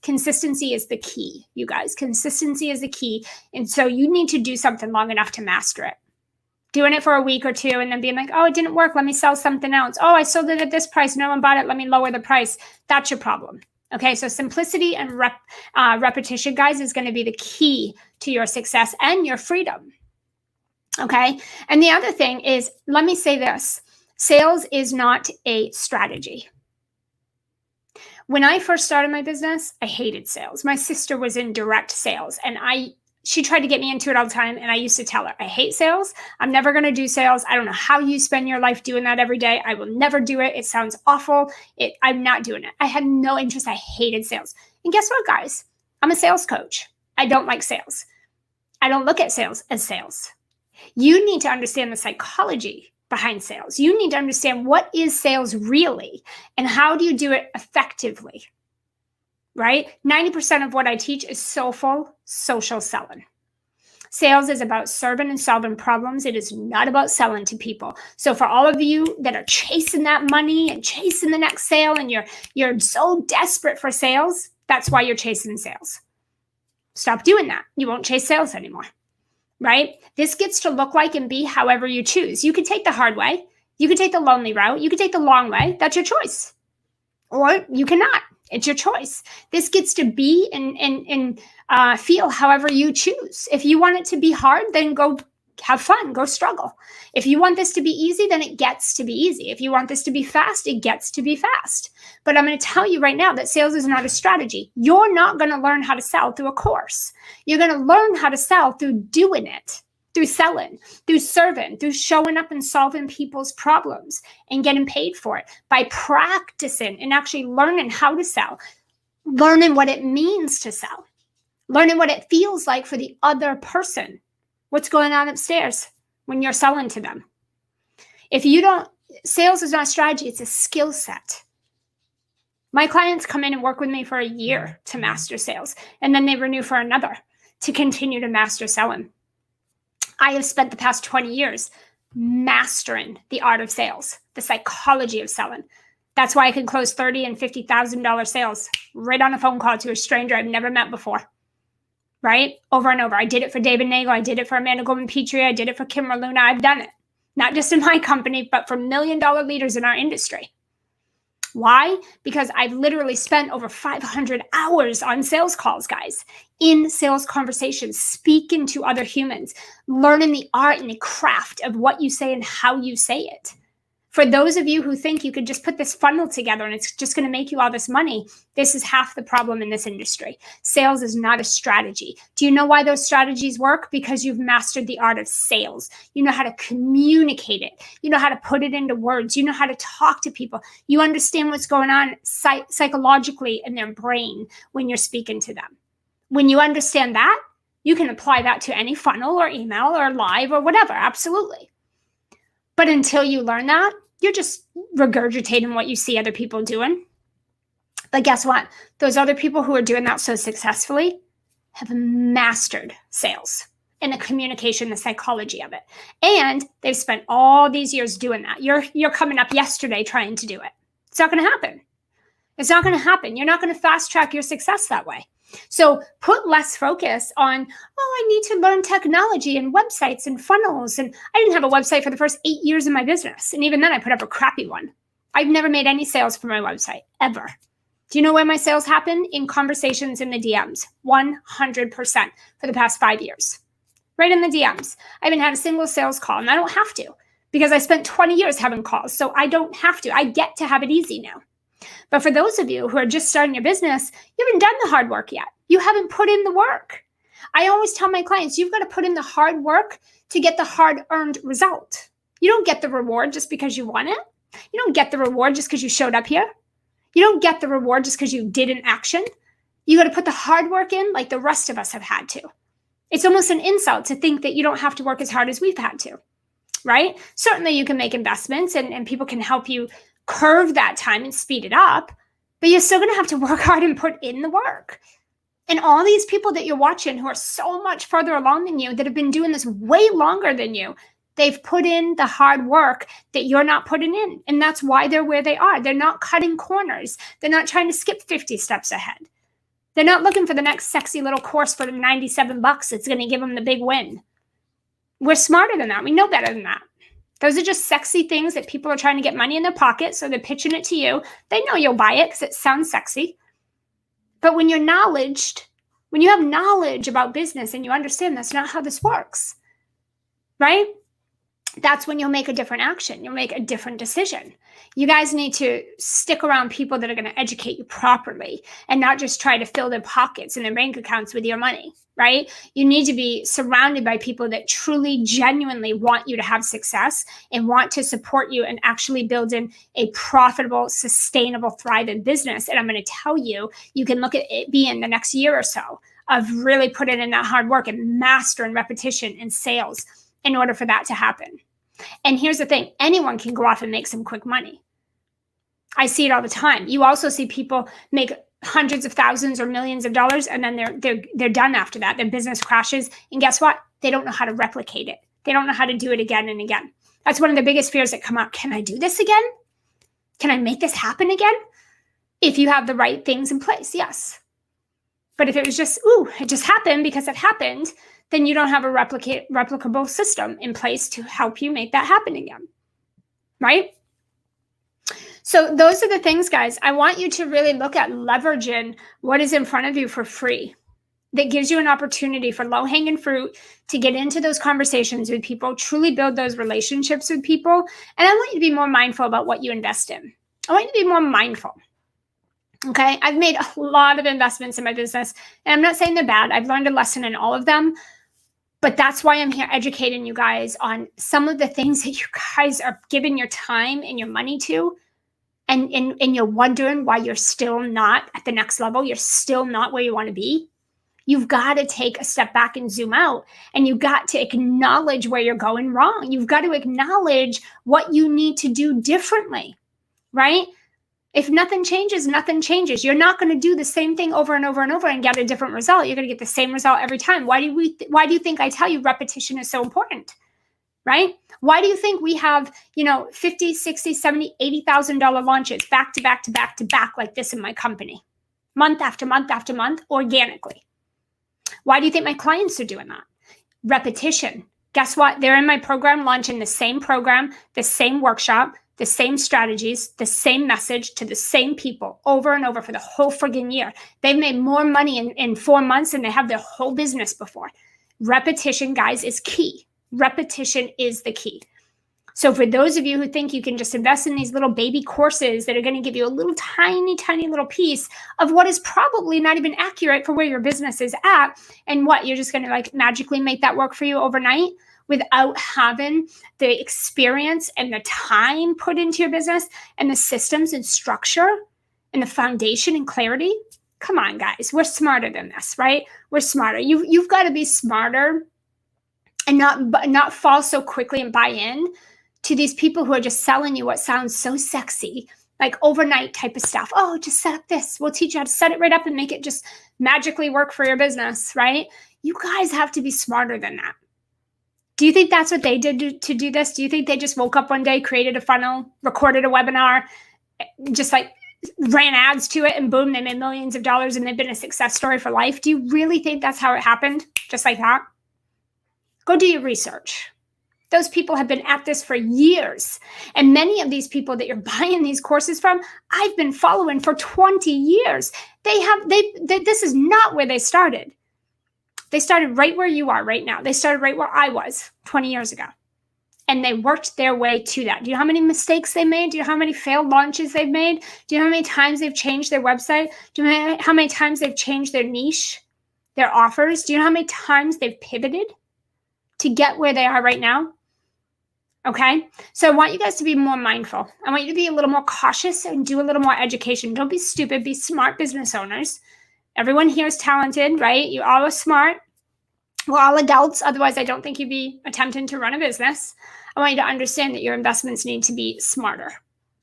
Consistency is the key, you guys. Consistency is the key. And so you need to do something long enough to master it. Doing it for a week or two and then being like, oh, it didn't work. Let me sell something else. Oh, I sold it at this price. No one bought it. Let me lower the price. That's your problem. Okay, so simplicity and repetition, guys, is going to be the key to your success and your freedom. Okay, and the other thing is, let me say this. Sales is not a strategy. When I first started my business, I hated sales. My sister was in direct sales and she tried to get me into it all the time. And I used to tell her, I hate sales. I'm never going to do sales. I don't know how you spend your life doing that every day. I will never do it. It sounds awful. I'm not doing it. I had no interest. I hated sales. And guess what, guys? I'm a sales coach. I don't like sales. I don't look at sales as sales. You need to understand the psychology behind sales. You need to understand what is sales really and how do you do it effectively, right? 90% of what I teach is soulful-social-selling. Sales is about serving and solving problems. It is not about selling to people. So for all of you that are chasing that money and chasing the next sale and you're so desperate for sales, that's why you're chasing sales. Stop doing that. You won't chase sales anymore, right? This gets to look like and be however you choose. You can take the hard way. You can take the lonely route. You can take the long way. That's your choice. Or you cannot. It's your choice. This gets to be and feel however you choose. If you want it to be hard, then go have fun, go struggle. If you want this to be easy, then it gets to be easy. If you want this to be fast, it gets to be fast. But I'm going to tell you right now that sales is not a strategy. You're not going to learn how to sell through a course. You're going to learn how to sell through doing it, through selling, through serving, through showing up and solving people's problems and getting paid for it, by practicing and actually learning how to sell, learning what it means to sell, learning what it feels like for the other person. What's going on upstairs when you're selling to them? If you don't, sales is not a strategy, it's a skill set. My clients come in and work with me for a year to master sales, and then they renew for another to continue to master selling. I have spent the past 20 years mastering the art of sales, the psychology of selling. That's why I can close $30,000 and $50,000 sales right on a phone call to a stranger I've never met before. Right? Over and over. I did it for David Nagel. I did it for Amanda Goldman-Petrie. I did it for Kim Luna. I've done it. Not just in my company, but for $1 million leaders in our industry. Why? Because I've literally spent over 500 hours on sales calls, guys, in sales conversations, speaking to other humans, learning the art and the craft of what you say and how you say it. For those of you who think you could just put this funnel together and it's just going to make you all this money, this is half the problem in this industry. Sales is not a strategy. Do you know why those strategies work? Because you've mastered the art of sales. You know how to communicate it. You know how to put it into words. You know how to talk to people. You understand what's going on psychologically in their brain when you're speaking to them. When you understand that, you can apply that to any funnel or email or live or whatever. Absolutely. But until you learn that, you're just regurgitating what you see other people doing. But guess what? Those other people who are doing that so successfully have mastered sales and the communication, the psychology of it. And they've spent all these years doing that. You're coming up yesterday trying to do it. It's not going to happen. It's not going to happen. You're not going to fast track your success that way. So put less focus on, I need to learn technology and websites and funnels. And I didn't have a website for the first 8 years of my business. And even then I put up a crappy one. I've never made any sales for my website, ever. Do you know where my sales happen? In conversations in the DMs, 100% for the past 5 years. Right in the DMs. I haven't had a single sales call, and I don't have to because I spent 20 years having calls. So I don't have to. I get to have it easy now. But for those of you who are just starting your business, you haven't done the hard work yet. You haven't put in the work. I always tell my clients, you've got to put in the hard work to get the hard-earned result. You don't get the reward just because you want it. You don't get the reward just because you showed up here. You don't get the reward just because you did an action. You got to put the hard work in like the rest of us have had to. It's almost an insult to think that you don't have to work as hard as we've had to, right? Certainly you can make investments and people can help you curve that time and speed it up, but you're still going to have to work hard and put in the work. And all these people that you're watching who are so much further along than you, that have been doing this way longer than you, they've put in the hard work that you're not putting in. And that's why they're where they are. They're not cutting corners. They're not trying to skip 50 steps ahead. They're not looking for the next sexy little course for the $97 that's going to give them the big win. We're smarter than that. We know better than that. Those are just sexy things that people are trying to get money in their pocket, so they're pitching it to you. They know you'll buy it because it sounds sexy. But when you're knowledged, when you have knowledge about business and you understand that's not how this works, right? That's when you'll make a different action. You'll make a different decision. You guys need to stick around people that are going to educate you properly and not just try to fill their pockets and their bank accounts with your money, right? You need to be surrounded by people that truly, genuinely want you to have success and want to support you and actually building a profitable, sustainable, thriving business. And I'm going to tell you, you can look at it being the next year or so of really putting in that hard work and mastering repetition and sales in order for that to happen. And here's the thing, anyone can go off and make some quick money. I see it all the time. You also see people make hundreds of thousands or millions of dollars, and then they're done after that. Their business crashes. And guess what? They don't know how to replicate it. They don't know how to do it again and again. That's one of the biggest fears that come up. Can I do this again? Can I make this happen again? If you have the right things in place, yes. But if it was just, ooh, it just happened because it happened, then you don't have a replicable system in place to help you make that happen again, right? So those are the things, guys. I want you to really look at leveraging what is in front of you for free. That gives you an opportunity for low-hanging fruit to get into those conversations with people, truly build those relationships with people. And I want you to be more mindful about what you invest in. I want you to be more mindful. Okay, I've made a lot of investments in my business, and I'm not saying they're bad. I've learned a lesson in all of them, but that's why I'm here educating you guys on some of the things that you guys are giving your time and your money to, and you're wondering why you're still not at the next level. You're still not where you want to be. You've got to take a step back and zoom out, and you've got to acknowledge where you're going wrong. You've got to acknowledge what you need to do differently, right? If nothing changes, nothing changes. You're not going to do the same thing over and over and over and get a different result. You're going to get the same result every time. Why do you think I tell you repetition is so important, right? Why do you think we have, $50, $60, $70, $80,000 launches back to back to back to back like this in my company, month after month after month, organically? Why do you think my clients are doing that? Repetition. Guess what? They're in my program, launching the same program, the same workshop, the same strategies, the same message to the same people over and over for the whole friggin' year. They've made more money in 4 months than they have their whole business before. Repetition, guys, is key. Repetition is the key. So for those of you who think you can just invest in these little baby courses that are going to give you a little tiny, tiny little piece of what is probably not even accurate for where your business is at, and what, you're just going to magically make that work for you overnight without having the experience and the time put into your business and the systems and structure and the foundation and clarity. Come on, guys, we're smarter than this, right? We're smarter. You've got to be smarter and not fall so quickly and buy in to these people who are just selling you what sounds so sexy, like overnight type of stuff. Oh, just set up this. We'll teach you how to set it right up and make it just magically work for your business, right? You guys have to be smarter than that. Do you think that's what they did to do this? Do you think they just woke up one day, created a funnel, recorded a webinar, just ran ads to it, and boom, they made millions of dollars and they've been a success story for life? Do you really think that's how it happened? Just like that? Go do your research. Those people have been at this for years. And many of these people that you're buying these courses from, I've been following for 20 years. This is not where they started. They started right where you are right now. They started right where I was 20 years ago. And they worked their way to that. Do you know how many mistakes they made? Do you know how many failed launches they've made? Do you know how many times they've changed their website? Do you know how many times they've changed their niche, their offers? Do you know how many times they've pivoted to get where they are right now? Okay, so I want you guys to be more mindful. I want you to be a little more cautious and do a little more education. Don't be stupid, be smart business owners. Everyone here is talented, right? You all are smart. We're all adults. Otherwise, I don't think you'd be attempting to run a business. I want you to understand that your investments need to be smarter.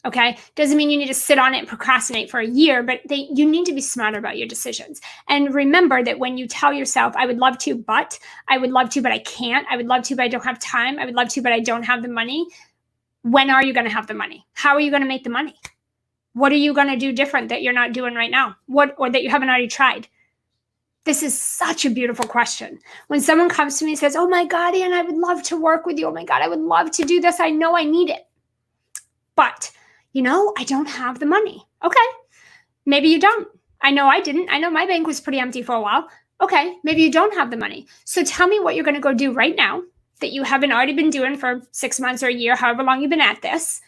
Okay, doesn't mean you need to sit on it and procrastinate for a year, but you need to be smarter about your decisions. And remember that when you tell yourself, I would love to, but I can't. I would love to, but I don't have time. I would love to, but I don't have the money. When are you going to have the money? How are you going to make the money? What are you going to do different that you're not doing right now? Or that you haven't already tried? This is such a beautiful question. When someone comes to me and says, oh my God, Ann, I would love to work with you. Oh my God, I would love to do this. I know I need it. But I don't have the money. Okay, maybe you don't. I know I didn't. I know my bank was pretty empty for a while. Okay, maybe you don't have the money. So tell me what you're going to go do right now that you haven't already been doing for 6 months or a year, however long you've been at this.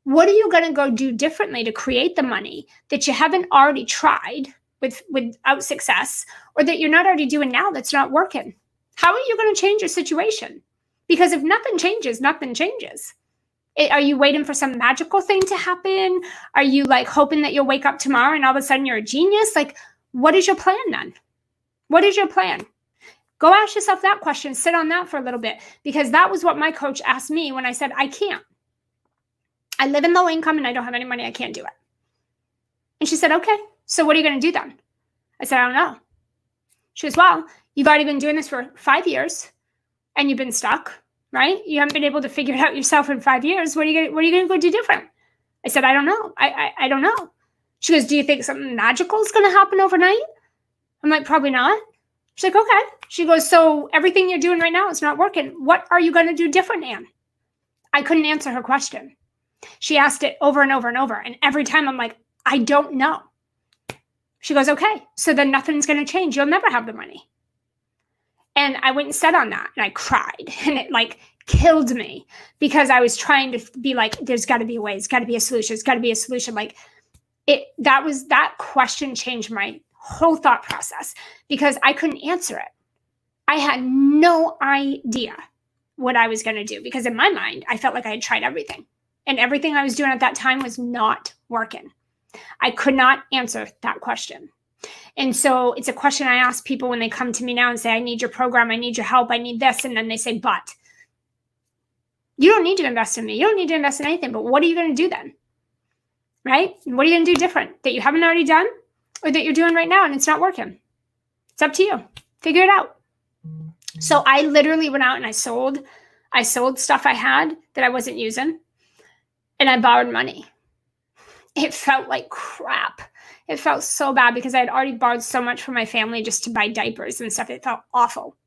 What are you going to go do differently to create the money that you haven't already tried without success, or that you're not already doing now that's not working? How are you going to change your situation? Because if nothing changes, nothing changes. Are you waiting for some magical thing to happen? Are you hoping that you'll wake up tomorrow and all of a sudden you're a genius? What is your plan then? What is your plan? Go ask yourself that question. Sit on that for a little bit, because that was what my coach asked me when I said, I can't. I live in low income and I don't have any money. I can't do it. And she said, okay, so what are you going to do then? I said, I don't know. She goes, well, you've already been doing this for 5 years and you've been stuck. Right? You haven't been able to figure it out yourself in 5 years. What are you going to go do different? I said, I don't know. I don't know. She goes, do you think something magical is going to happen overnight? I'm like, probably not. She's like, okay. She goes, so everything you're doing right now is not working. What are you going to do different, Ann? I couldn't answer her question. She asked it over and over and over. And every time I'm like, I don't know. She goes, okay, so then nothing's going to change. You'll never have the money. And I went and sat on that and I cried, and it like killed me because I was trying to be like, there's got to be a way. It's got to be a solution. It's got to be a solution. Like that question changed my whole thought process because I couldn't answer it. I had no idea what I was going to do because in my mind, I felt like I had tried everything and everything I was doing at that time was not working. I could not answer that question. And so it's a question I ask people when they come to me now and say, I need your program, I need your help, I need this. And then they say, but you don't need to invest in me. You don't need to invest in anything. But what are you going to do then? Right? What are you going to do different that you haven't already done or that you're doing right now and it's not working? It's up to you. Figure it out. So I literally went out and I sold stuff I had that I wasn't using, and I borrowed money. It felt like crap. It felt so bad because I had already borrowed so much from my family just to buy diapers and stuff. It felt awful.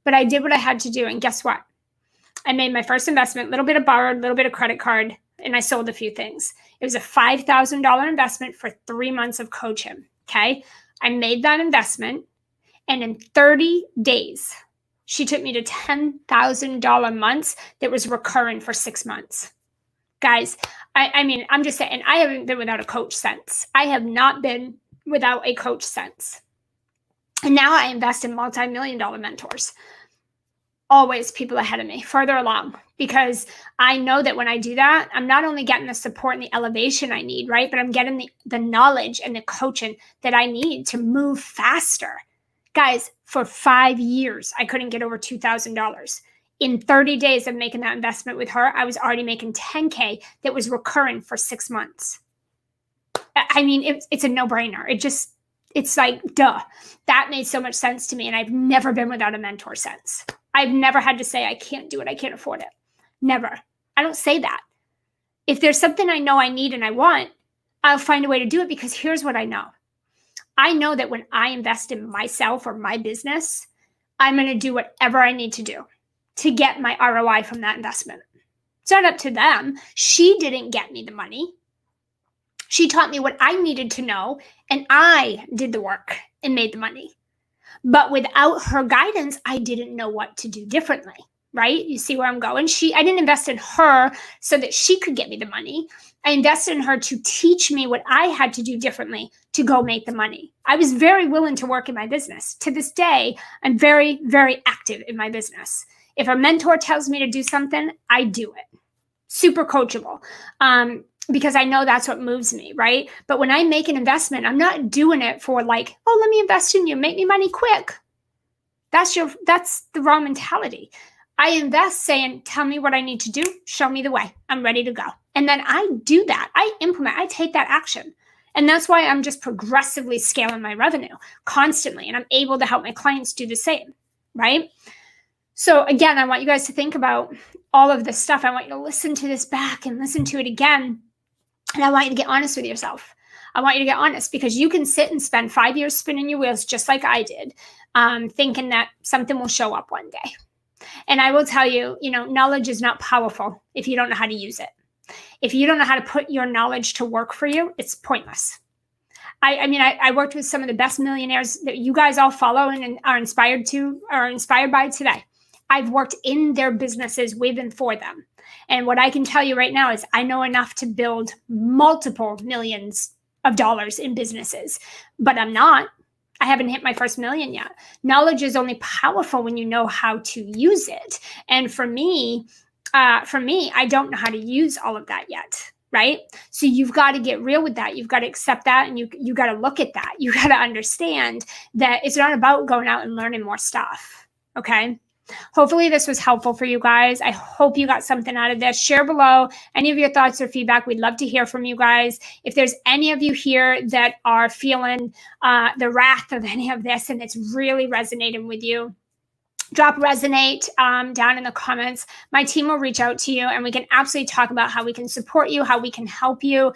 But I did what I had to do. And guess what? I made my first investment, a little bit of borrowed, a little bit of credit card, and I sold a few things. It was a $5,000 investment for 3 months of coaching. Okay. I made that investment, and in 30 days, she took me to $10,000 months that was recurring for 6 months. Guys, I mean, I'm just saying, I haven't been without a coach since. I have not been without a coach since. And now I invest in multi-million-dollar mentors. Always people ahead of me, further along, because I know that when I do that, I'm not only getting the support and the elevation I need, right? But I'm getting the knowledge and the coaching that I need to move faster. Guys, for 5 years, I couldn't get over $2,000. In 30 days of making that investment with her, I was already making $10K that was recurring for 6 months. I mean, it's a no-brainer. It's like, duh. That made so much sense to me, and I've never been without a mentor since. I've never had to say, I can't do it, I can't afford it. Never. I don't say that. If there's something I know I need and I want, I'll find a way to do it because here's what I know. I know that when I invest in myself or my business, I'm going to do whatever I need to do to get my ROI from that investment. It's not up to them. She didn't get me the money. She taught me what I needed to know, and I did the work and made the money. But without her guidance, I didn't know what to do differently, right? You see where I'm going? I didn't invest in her so that she could get me the money. I invested in her to teach me what I had to do differently to go make the money. I was very willing to work in my business. To this day, I'm very, very active in my business. If a mentor tells me to do something, I do it. Super coachable. Because I know that's what moves me, right? But when I make an investment, I'm not doing it for like, oh, let me invest in you, make me money quick. That's the wrong mentality. I invest saying, tell me what I need to do, show me the way, I'm ready to go. And then I do that. I implement, I take that action. And that's why I'm just progressively scaling my revenue constantly. And I'm able to help my clients do the same, right? So again, I want you guys to think about all of this stuff. I want you to listen to this back and listen to it again. And I want you to get honest with yourself. I want you to get honest because you can sit and spend 5 years spinning your wheels just like I did, thinking that something will show up one day. And I will tell you, knowledge is not powerful if you don't know how to use it. If you don't know how to put your knowledge to work for you, it's pointless. I worked with some of the best millionaires that you guys all follow and are inspired by today. I've worked in their businesses with and for them. And what I can tell you right now is I know enough to build multiple millions of dollars in businesses, but I haven't hit my first million yet. Knowledge is only powerful when you know how to use it. And for me, I don't know how to use all of that yet, right? So you've got to get real with that. You've got to accept that, and you got to look at that. You got to understand that it's not about going out and learning more stuff, okay? Hopefully this was helpful for you guys. I hope you got something out of this. Share below any of your thoughts or feedback. We'd love to hear from you guys. If there's any of you here that are feeling the wrath of any of this and it's really resonating with you, drop resonate down in the comments. My team will reach out to you and we can absolutely talk about how we can support you, how we can help you.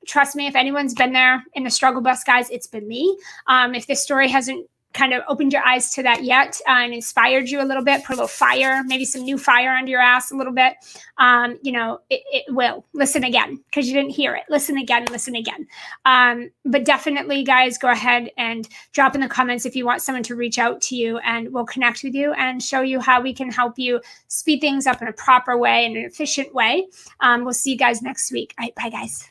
Trust me, if anyone's been there in the struggle bus, guys, it's been me. If this story hasn't kind of opened your eyes to that yet and inspired you a little bit, put a little fire, maybe some new fire under your ass a little bit, it will. Listen again, because you didn't hear it. Listen again, listen again. But definitely, guys, go ahead and drop in the comments if you want someone to reach out to you, and we'll connect with you and show you how we can help you speed things up in a proper way, in an efficient way. We'll see you guys next week. All right, bye, guys.